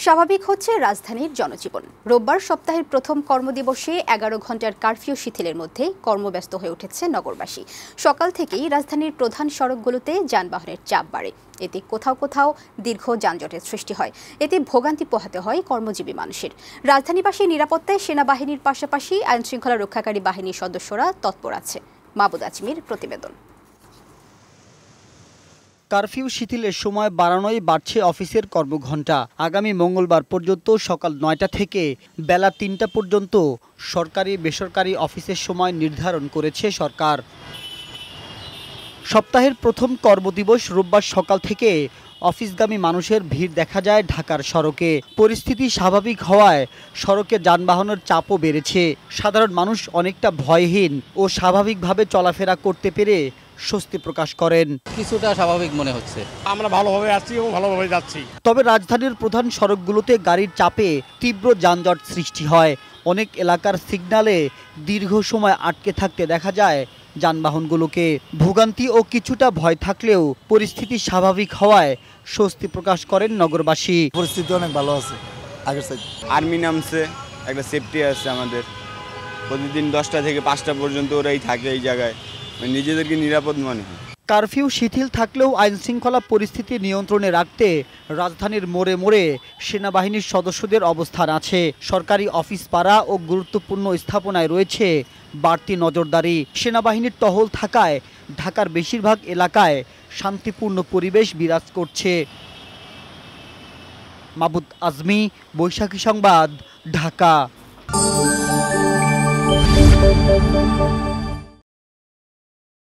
স্বাভাবিক হচ্ছে রাজধানীর জনজীবন। রোববার সপ্তাহের প্রথম কর্মদিবসে 11 ঘন্টার কারফিউ শিথিলের মধ্যে কর্মব্যস্ত হয়ে উঠেছে নগরবাসী। সকাল থেকেই রাজধানীর প্রধান সড়কগুলোতে যানবাহনের চাপ বাড়ে। এতে কোথাও কোথাও দীর্ঘ যানজটের সৃষ্টি হয়। এতে ভোগান্তি পোহাতে হয় কর্মজীবী মানুষের। রাজধানীবাসীর নিরাপত্তায় সেনাবাহিনীর পাশাপাশি আইনশৃঙ্খলা রক্ষাকারী বাহিনীর সদস্যরা তৎপর আছে। মাহবুদ আজমির প্রতিবেদন। কারফিউ শিথিলের সময় বাড়ানোই বাড়ছে অফিসের কর্মঘণ্টা। আগামী মঙ্গলবার পর্যন্ত সকাল ৯টা থেকে বেলা ৩টা পর্যন্ত সরকারি বেসরকারি অফিসের সময় নির্ধারণ করেছে সরকার। সপ্তাহের প্রথম কর্মদিবস রোববার সকাল থেকে অফিসগামী মানুষের ভিড় দেখা যায় ঢাকার সড়কে। পরিস্থিতি স্বাভাবিক হওয়ায় সড়কে যানবাহনের চাপও বেড়েছে। সাধারণ মানুষ অনেকটা ভয়হীন ও স্বাভাবিকভাবে চলাফেরা করতে পেরে স্বস্তি প্রকাশ করেন। কিছুটা স্বাভাবিক মনে হচ্ছে, আমরা ভালোভাবে আছি এবং ভালোভাবে যাচ্ছি। তবে রাজধানীর প্রধান সড়কগুলোতে গাড়ির চাপে তীব্র যানজট সৃষ্টি হয়। অনেক এলাকার সিগন্যালে দীর্ঘ সময় আটকে থাকতে দেখা যায় যানবাহনগুলোকে। ভোগান্তি ও কিছুটা ভয় থাকলেও পরিস্থিতি স্বাভাবিক হওয়ায় স্বস্তি প্রকাশ করেন নগরবাসী। পরিস্থিতি অনেক ভালো আছে আগের চাইতে। আর্মি নামছে, একটা সেফটি আছে আমাদের। প্রতিদিন 10টা থেকে 5টা পর্যন্ত ওরাই থাকে এই জায়গায়, নিজেদেরকে নিরাপদ মনে হয়। কারফিউ শিথিল থাকলেও আইনশৃঙ্খলা পরিস্থিতি নিয়ন্ত্রণে রাখতে রাজধানীর মোড়ে মোড়ে সেনাবাহিনীর সদস্যদের অবস্থান আছে। সরকারি অফিস পাড়া ও গুরুত্বপূর্ণ স্থাপনায় রয়েছে বাড়তি নজরদারি। সেনাবাহিনীর টহল থাকায় ঢাকার বেশিরভাগ এলাকায় শান্তিপূর্ণ পরিবেশ বিরাজ করছে। মাহবুদ আজমি, বৈশাখী সংবাদ, ঢাকা।